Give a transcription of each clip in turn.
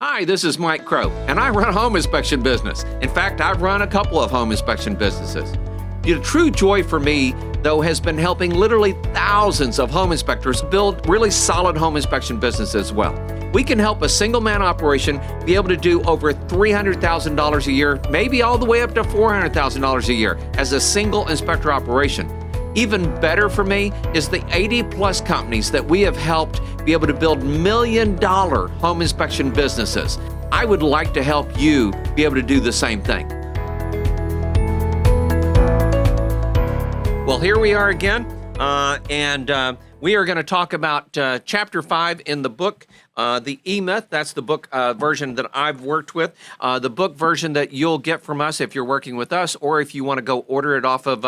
Hi, this is Mike Crow, and I run a home inspection business. In fact, I've run a couple of home inspection businesses. The true joy for me, though, has been helping literally thousands of home inspectors build really solid home inspection businesses as well. We can help a single-man operation be able to do over $300,000 a year, maybe all the way up to $400,000 a year as a single inspector operation. Even better for me is the 80-plus companies that we have helped be able to build million-dollar home inspection businesses. I would like to help you be able to do the same thing. Well, here we are again, and we are going to talk about Chapter 5 in the book, The E-Myth. That's the book version that I've worked with. The book version that you'll get from us if you're working with us, or if you want to go order it off of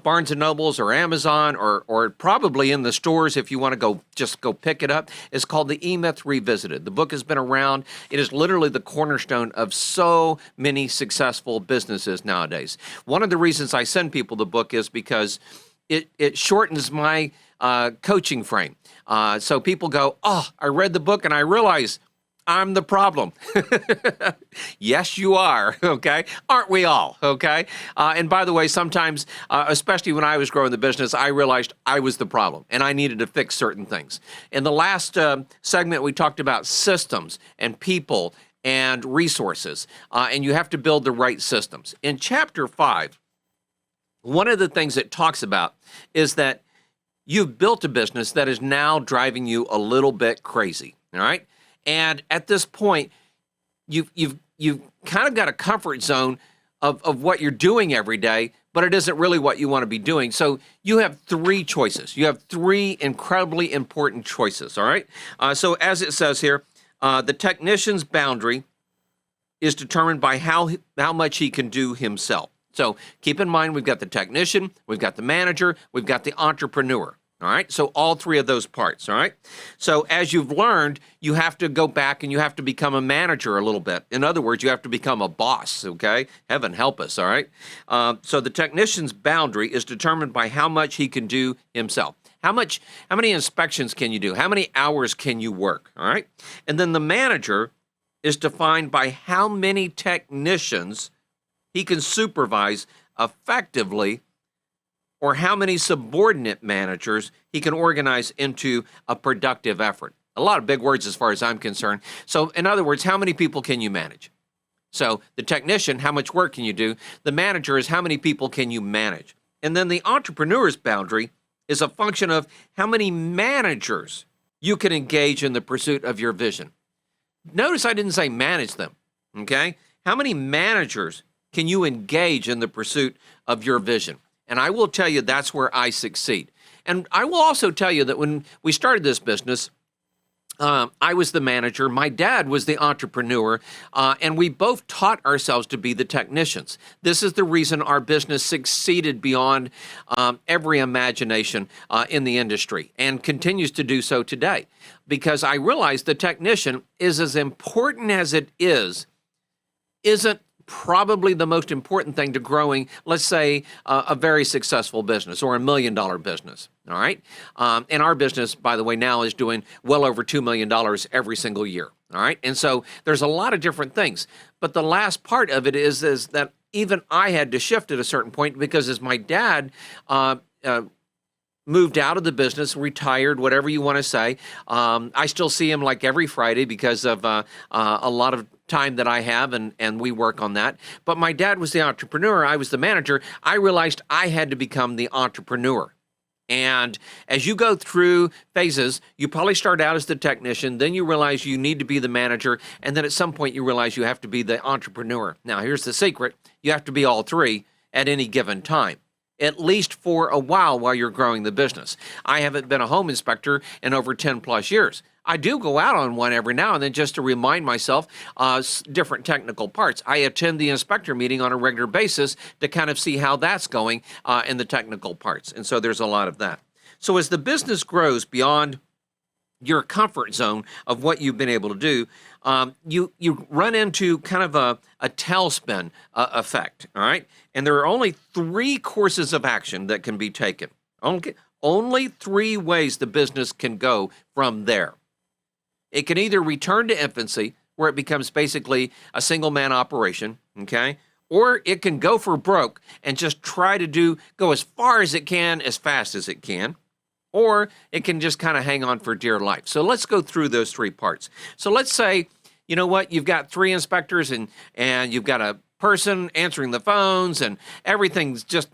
Barnes & Nobles or Amazon, or probably in the stores if you want to go pick it up. It's called The E-Myth Revisited. The book has been around. It is literally the cornerstone of so many successful businesses nowadays. One of the reasons I send people the book is because it shortens my coaching frame. So people go, oh, I read the book and I realize I'm the problem. Yes, you are, okay? Aren't we all, okay? And by the way, sometimes, especially when I was growing the business, I realized I was the problem and I needed to fix certain things. In the last segment, we talked about systems and people and resources, and you have to build the right systems. In Chapter 5, one of the things it talks about is that you've built a business that is now driving you a little bit crazy, all right? And at this point, you've kind of got a comfort zone of what you're doing every day, but it isn't really what you want to be doing. So you have three choices. You have three incredibly important choices, all right? So as it says here, the technician's boundary is determined by how much he can do himself. So keep in mind, we've got the technician, we've got the manager, we've got the entrepreneur, all right? So all three of those parts, all right? So as you've learned, you have to go back and you have to become a manager a little bit. In other words, you have to become a boss, okay? Heaven help us, all right? So the technician's boundary is determined by how much he can do himself. How many inspections can you do? How many hours can you work, all right? And then the manager is defined by how many technicians he can supervise effectively, or how many subordinate managers he can organize into a productive effort. A lot of big words as far as I'm concerned. So in other words, how many people can you manage? So the technician, how much work can you do? The manager is how many people can you manage? And then the entrepreneur's boundary is a function of how many managers you can engage in the pursuit of your vision. Notice I didn't say manage them, okay? How many managers can you engage in the pursuit of your vision? And I will tell you that's where I succeed. And I will also tell you that when we started this business, I was the manager, my dad was the entrepreneur, and we both taught ourselves to be the technicians. This is the reason our business succeeded beyond every imagination in the industry, and continues to do so today. Because I realized the technician is as important as it isn't probably the most important thing to growing, let's say, a very successful business or $1 million business, all right? And our business, by the way, now is doing well over $2 million every single year, all right? And so there's a lot of different things. But the last part of it is that even I had to shift at a certain point, because as my dad moved out of the business, retired, whatever you want to say, I still see him like every Friday because of a lot of time that I have, and we work on that. But my dad was the entrepreneur, I was the manager. I realized I had to become the entrepreneur. And as you go through phases, you probably start out as the technician, then you realize you need to be the manager, and then at some point you realize you have to be the entrepreneur. Now, here's the secret. You have to be all three at any given time, at least for a while you're growing the business. I haven't been a home inspector in over 10 plus years. I do go out on one every now and then just to remind myself different technical parts. I attend the inspector meeting on a regular basis to kind of see how that's going in the technical parts. And so there's a lot of that. So as the business grows beyond your comfort zone of what you've been able to do, you run into kind of a tailspin effect, all right? And there are only three courses of action that can be taken. Only three ways the business can go from there. It can either return to infancy, where it becomes basically a single man operation, okay? Or it can go for broke and just try to go as far as it can, as fast as it can. Or it can just kind of hang on for dear life. So let's go through those three parts. So let's say, you know what, you've got 3 inspectors and you've got a person answering the phones and everything's just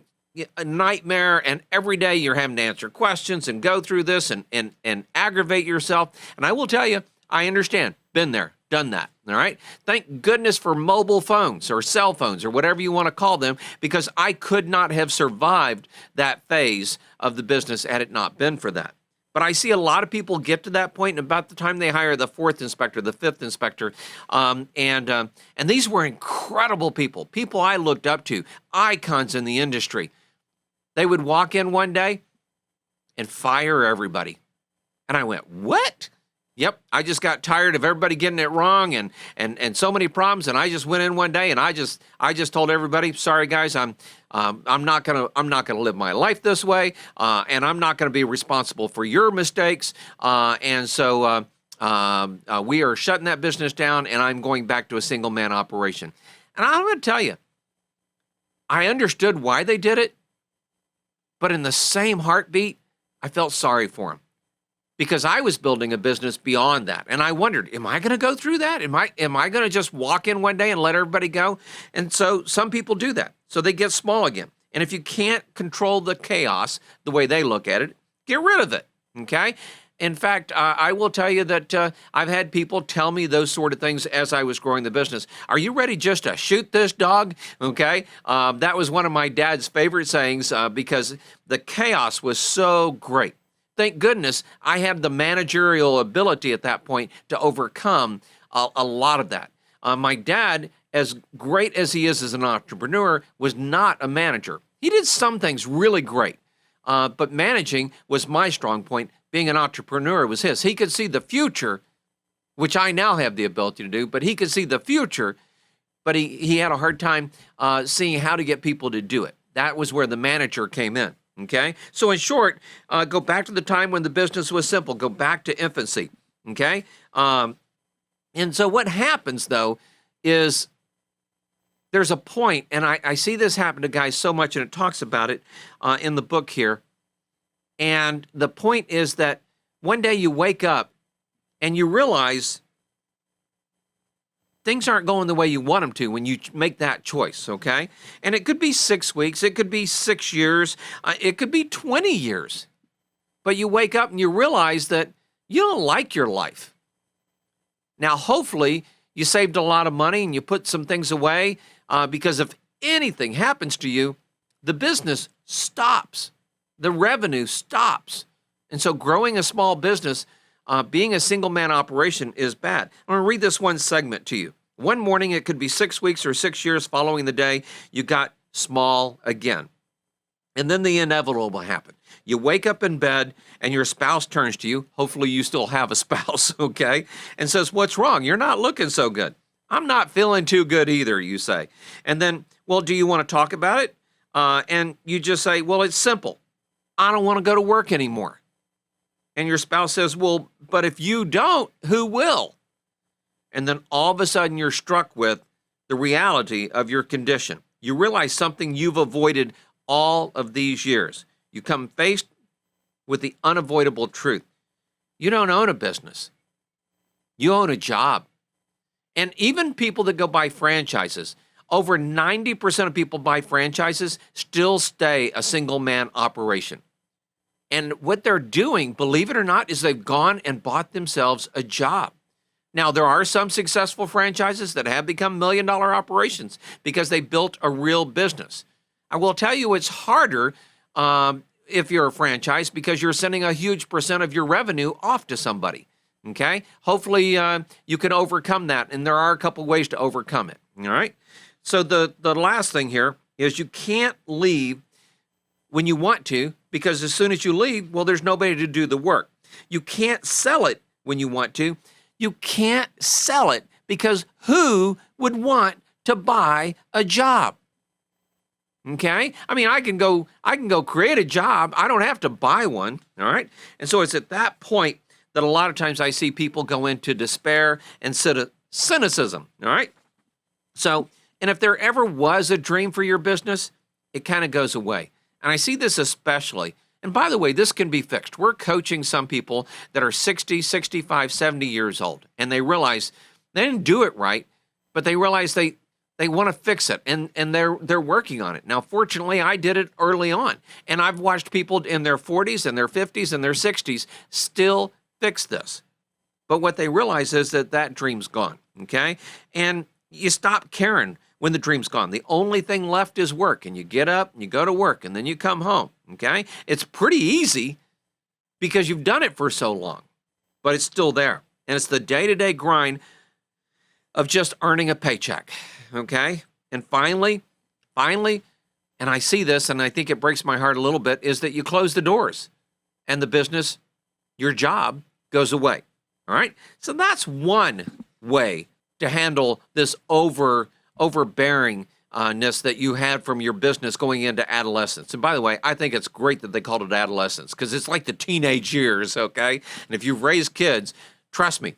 a nightmare, and every day you're having to answer questions and go through this and aggravate yourself. And I will tell you, I understand. Been there, done that, all right? Thank goodness for mobile phones or cell phones or whatever you want to call them, because I could not have survived that phase of the business had it not been for that. But I see a lot of people get to that point, and about the time they hire the 4th inspector, the 5th inspector, and these were incredible people I looked up to, icons in the industry. They would walk in one day and fire everybody. And I went, what? Yep, I just got tired of everybody getting it wrong and so many problems, and I just went in one day and I just told everybody, sorry guys, I'm not gonna live my life this way, and I'm not gonna be responsible for your mistakes, and so we are shutting that business down, and I'm going back to a single man operation. And I'm gonna tell you, I understood why they did it, but in the same heartbeat, I felt sorry for them. Because I was building a business beyond that. And I wondered, am I going to go through that? Am I going to just walk in one day and let everybody go? And so some people do that. So they get small again. And if you can't control the chaos the way they look at it, get rid of it, okay? In fact, I will tell you that I've had people tell me those sort of things as I was growing the business. Are you ready just to shoot this dog? Okay? That was one of my dad's favorite sayings because the chaos was so great. Thank goodness I had the managerial ability at that point to overcome a lot of that. My dad, as great as he is as an entrepreneur, was not a manager. He did some things really great, but managing was my strong point. Being an entrepreneur was his. He could see the future, which I now have the ability to do, but he could see the future, but he had a hard time seeing how to get people to do it. That was where the manager came in. Okay, so in short, go back to the time when the business was simple. Go back to infancy. Okay, and so what happens though is there's a point, and I see this happen to guys so much, and it talks about it in the book here. And the point is that one day you wake up and you realize things aren't going the way you want them to when you make that choice, okay? And it could be 6 weeks, it could be 6 years, it could be 20 years. But you wake up and you realize that you don't like your life. Now, hopefully, you saved a lot of money and you put some things away because if anything happens to you, the business stops. The revenue stops. And so growing a small business, being a single-man operation is bad. I'm going to read this one segment to you. One morning, it could be 6 weeks or 6 years following the day you got small again. And then the inevitable will happen. You wake up in bed and your spouse turns to you. Hopefully you still have a spouse, okay? And says, what's wrong? You're not looking so good. I'm not feeling too good either, you say. And then, well, do you want to talk about it? And you just say, well, it's simple. I don't want to go to work anymore. And your spouse says, well, but if you don't, who will? And then all of a sudden you're struck with the reality of your condition. You realize something you've avoided all of these years. You come faced with the unavoidable truth. You don't own a business. You own a job. And even people that go buy franchises, over 90% of people buy franchises still stay a single-man operation. And what they're doing, believe it or not, is they've gone and bought themselves a job. Now, there are some successful franchises that have become million-dollar operations because they built a real business. I will tell you it's harder if you're a franchise because you're sending a huge percent of your revenue off to somebody, okay? Hopefully, you can overcome that, and there are a couple ways to overcome it, all right? So the last thing here is you can't leave when you want to, because as soon as you leave, well, there's nobody to do the work. You can't sell it when you want to. You can't sell it because who would want to buy a job? Okay? I mean, I can go create a job. I don't have to buy one, all right? And so it's at that point that a lot of times I see people go into despair and sit cynicism. All right. So, and if there ever was a dream for your business, it kind of goes away. And I see this especially. And by the way, this can be fixed. We're coaching some people that are 60, 65, 70 years old, and they realize they didn't do it right, but they realize they want to fix it, and they're working on it. Now, fortunately, I did it early on, and I've watched people in their 40s and their 50s and their 60s still fix this. But what they realize is that dream's gone, okay? And you stop caring when the dream's gone. The only thing left is work, and you get up, and you go to work, and then you come home, okay? It's pretty easy because you've done it for so long, but it's still there. And it's the day-to-day grind of just earning a paycheck, okay? And finally, and I see this, and I think it breaks my heart a little bit, is that you close the doors, and the business, your job, goes away, all right? So that's one way to handle this overbearingness that you had from your business going into adolescence. And by the way, I think it's great that they called it adolescence because it's like the teenage years, okay? And if you've raised kids, trust me,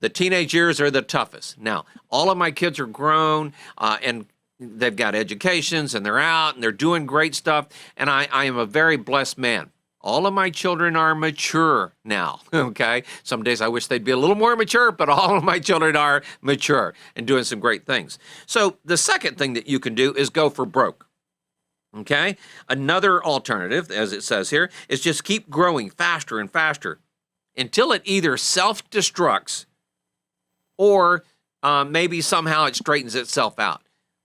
the teenage years are the toughest. Now, all of my kids are grown and they've got educations and they're out and they're doing great stuff. And I am a very blessed man. All of my children are mature now, okay? Some days I wish they'd be a little more mature, but all of my children are mature and doing some great things. So the second thing that you can do is go for broke, okay? Another alternative, as it says here, is just keep growing faster and faster until it either self-destructs or maybe somehow it straightens itself out.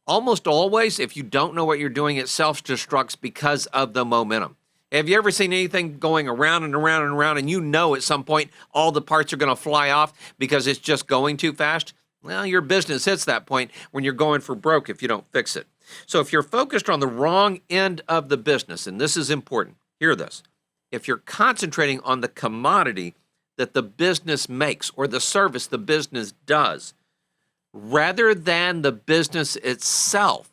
Almost always, if you don't know what you're doing, it self-destructs because of the momentum. Have you ever seen anything going around and around and around, and you know at some point all the parts are going to fly off because it's just going too fast? Well, your business hits that point when you're going for broke if you don't fix it. So if you're focused on the wrong end of the business, and this is important, hear this. If you're concentrating on the commodity that the business makes or the service the business does, rather than the business itself,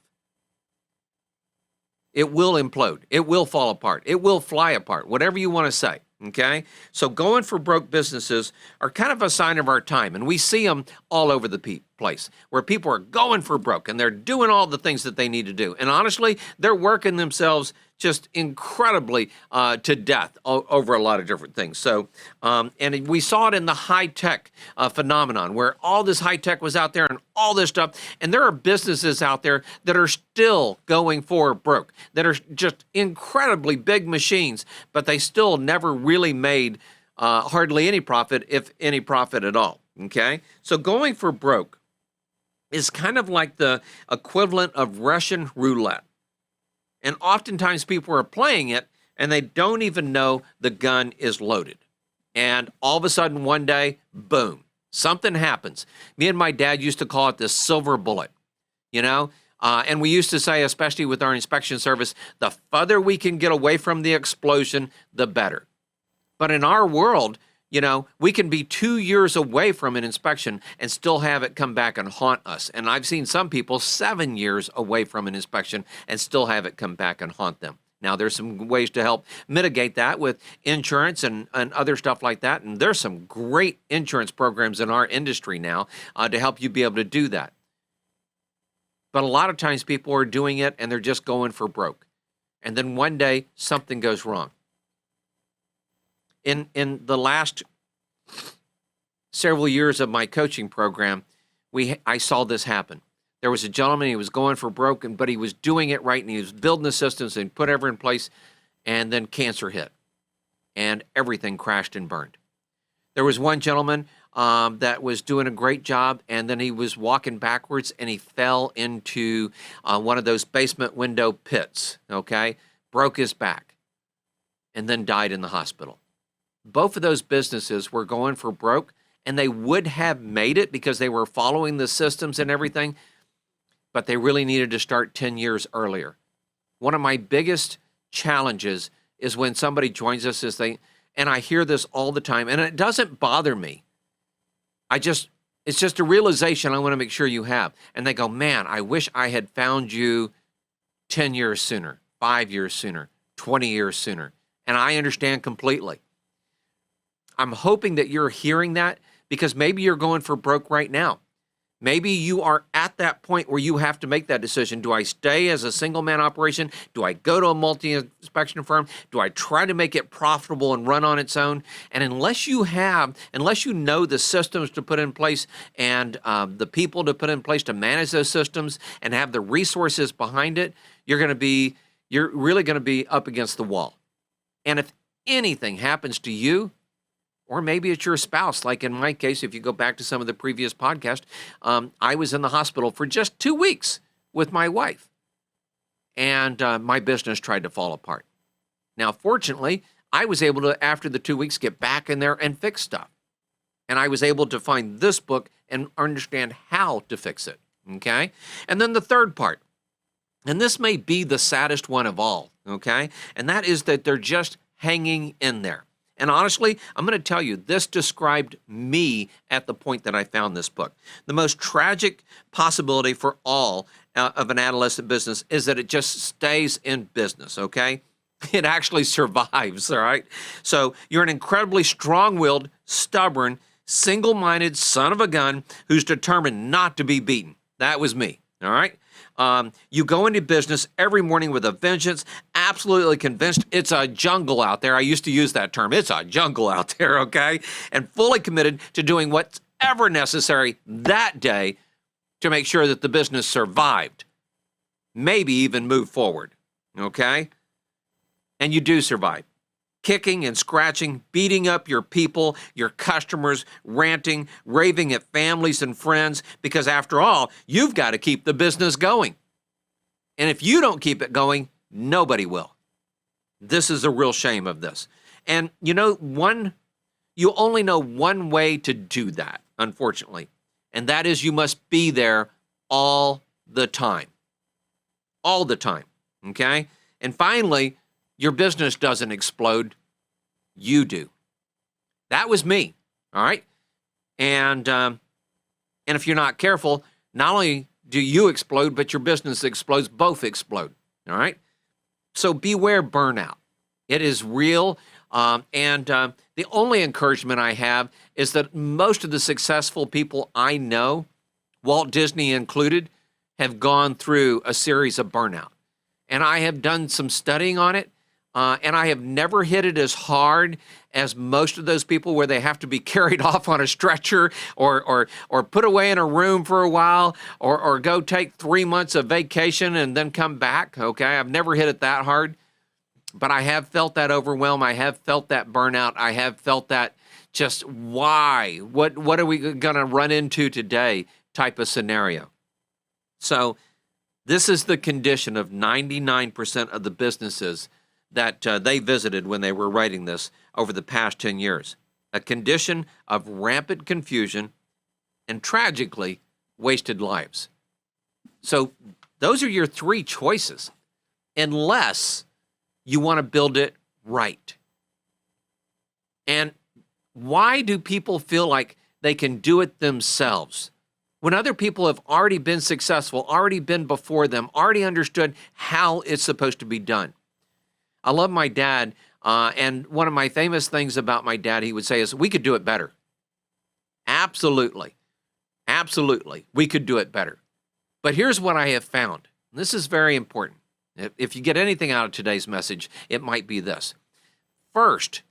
it will implode. It will fall apart. It will fly apart, whatever you want to say, okay? So going for broke businesses are kind of a sign of our time, and we see them all over the place where people are going for broke, and they're doing all the things that they need to do. And honestly, they're working themselves just incredibly to death over a lot of different things. So, and we saw it in the high-tech phenomenon where all this high-tech was out there and all this stuff. And there are businesses out there that are still going for broke, that are just incredibly big machines, but they still never really made hardly any profit, if any profit at all, okay? So going for broke is kind of like the equivalent of Russian roulette. And oftentimes people are playing it and they don't even know the gun is loaded. And all of a sudden one day, boom, something happens. Me and my dad used to call it the silver bullet, you know? And we used to say, especially with our inspection service, the further we can get away from the explosion, the better. But in our world, you know, we can be 2 years away from an inspection and still have it come back and haunt us. And I've seen some people 7 years away from an inspection and still have it come back and haunt them. Now, there's some ways to help mitigate that with insurance and other stuff like that. And there's some great insurance programs in our industry now to help you be able to do that. But a lot of times people are doing it and they're just going for broke. And then one day something goes wrong. In the last several years of my coaching program, I saw this happen. There was a gentleman, he was going for broke, but he was doing it right, and he was building the systems and put everything in place, and then cancer hit, and everything crashed and burned. There was one gentleman that was doing a great job, and then he was walking backwards, and he fell into one of those basement window pits, okay? Broke his back, and then died in the hospital. Both of those businesses were going for broke, and they would have made it because they were following the systems and everything, but they really needed to start 10 years earlier. One of my biggest challenges is when somebody joins us and I hear this all the time, and it doesn't bother me. It's just a realization I want to make sure you have. And they go, man, I wish I had found you 10 years sooner, 5 years sooner, 20 years sooner. And I understand completely. I'm hoping that you're hearing that because maybe you're going for broke right now. Maybe you are at that point where you have to make that decision. Do I stay as a single-man operation? Do I go to a multi-inspection firm? Do I try to make it profitable and run on its own? And unless you know the systems to put in place and the people to put in place to manage those systems and have the resources behind it, you're really going to be up against the wall. And if anything happens to you, or maybe it's your spouse, like in my case, if you go back to some of the previous podcasts, I was in the hospital for just 2 weeks with my wife, and my business tried to fall apart. Now, fortunately, I was able to, after the 2 weeks, get back in there and fix stuff. And I was able to find this book and understand how to fix it, okay? And then the third part, and this may be the saddest one of all, okay? And that is that they're just hanging in there. And honestly, I'm going to tell you, this described me at the point that I found this book. The most tragic possibility for all of an adolescent business is that it just stays in business, okay? It actually survives, all right? So you're an incredibly strong-willed, stubborn, single-minded son of a gun who's determined not to be beaten. That was me, all right? You go into business every morning with a vengeance, absolutely convinced it's a jungle out there. I used to use that term. It's a jungle out there, okay? And fully committed to doing whatever necessary that day to make sure that the business survived, maybe even move forward, okay? And you do survive. Kicking and scratching, beating up your people, your customers, ranting, raving at families and friends, because after all, you've got to keep the business going. And if you don't keep it going, nobody will. This is the real shame of this. And you only know one way to do that, unfortunately, and that is you must be there all the time. All the time, okay? And finally, your business doesn't explode. You do. That was me, all right? And if you're not careful, not only do you explode, but your business explodes. Both explode, all right? So beware burnout. It is real. And the only encouragement I have is that most of the successful people I know, Walt Disney included, have gone through a series of burnout. And I have done some studying on it. And I have never hit it as hard as most of those people where they have to be carried off on a stretcher or put away in a room for a while or go take 3 months of vacation and then come back, okay? I've never hit it that hard, but I have felt that overwhelm. I have felt that burnout. I have felt that just why? What are we going to run into today type of scenario. So this is the condition of 99% of the businesses that they visited when they were writing this over the past 10 years. A condition of rampant confusion and, tragically, wasted lives. So those are your 3 choices, unless you want to build it right. And why do people feel like they can do it themselves when other people have already been successful, already been before them, already understood how it's supposed to be done? I love my dad, and one of my famous things about my dad, he would say is, we could do it better. Absolutely. Absolutely. We could do it better. But here's what I have found. This is very important. If you get anything out of today's message, it might be this. First,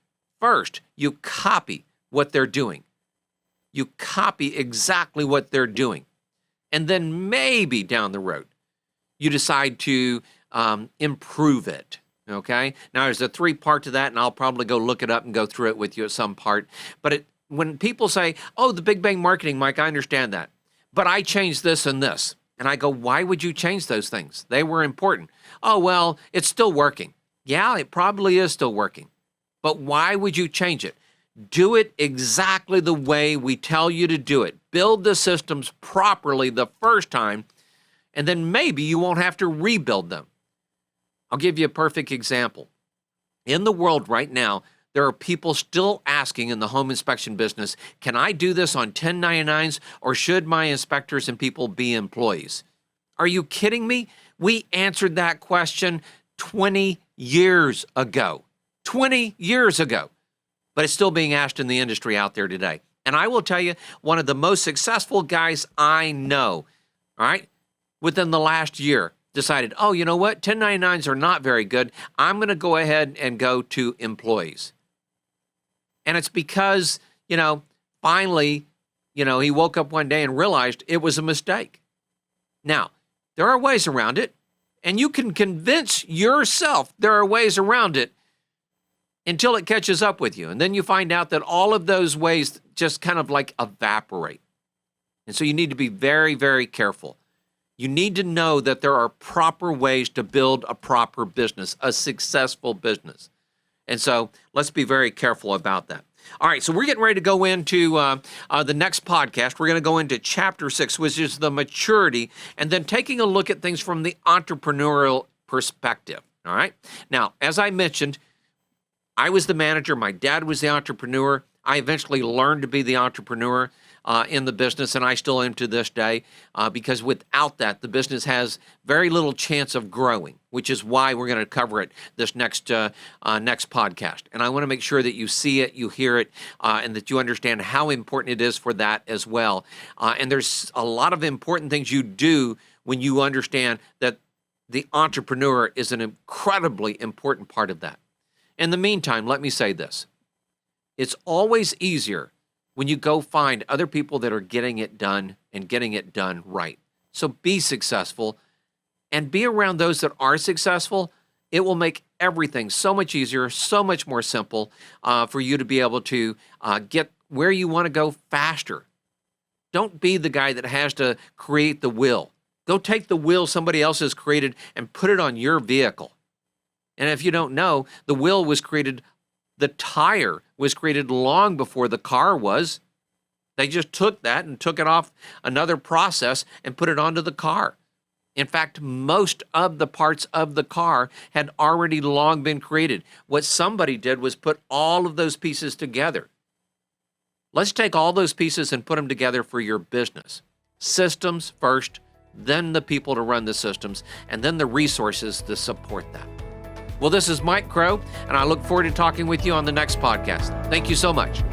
you copy what they're doing. You copy exactly what they're doing. And then maybe down the road, you decide to improve it. Okay. Now there's a 3-part to that, and I'll probably go look it up and go through it with you at some part. But when people say, "Oh, the Big Bang Marketing, Mike," I understand that, but I changed this and this, and I go, "Why would you change those things? They were important." "Oh, well, it's still working." Yeah, it probably is still working, but why would you change it? Do it exactly the way we tell you to do it. Build the systems properly the first time, and then maybe you won't have to rebuild them. I'll give you a perfect example. In the world right now, there are people still asking in the home inspection business, can I do this on 1099s, or should my inspectors and people be employees? Are you kidding me? We answered that question 20 years ago. 20 years ago. But it's still being asked in the industry out there today. And I will tell you, one of the most successful guys I know, all right, within the last year, decided, oh, you know what? 1099s are not very good. I'm going to go ahead and go to employees. And it's because, finally, he woke up one day and realized it was a mistake. Now, there are ways around it, and you can convince yourself there are ways around it until it catches up with you. And then you find out that all of those ways just kind of like evaporate. And so you need to be very, very careful. You need to know that there are proper ways to build a proper business, a successful business. And so let's be very careful about that. All right, so we're getting ready to go into the next podcast. We're going to go into chapter 6, which is the maturity, and then taking a look at things from the entrepreneurial perspective. All right. Now, as I mentioned, I was the manager. My dad was the entrepreneur. I eventually learned to be the entrepreneur in the business, and I still am to this day, because without that, the business has very little chance of growing, which is why we're going to cover it this next podcast. And I want to make sure that you see it, you hear it, and that you understand how important it is for that as well. And there's a lot of important things you do when you understand that the entrepreneur is an incredibly important part of that. In the meantime, let me say this. It's always easier when you go find other people that are getting it done and getting it done right. So be successful and be around those that are successful. It will make everything so much easier, so much more simple for you to be able to get where you want to go faster. Don't be the guy that has to create the wheel. Go take the wheel somebody else has created and put it on your vehicle. And if you don't know, the wheel was created, the tire was created long before the car was. They just took that and took it off another process and put it onto the car. In fact, most of the parts of the car had already long been created. What somebody did was put all of those pieces together. Let's take all those pieces and put them together for your business. Systems first, then the people to run the systems, and then the resources to support that. Well, this is Mike Crow, and I look forward to talking with you on the next podcast. Thank you so much.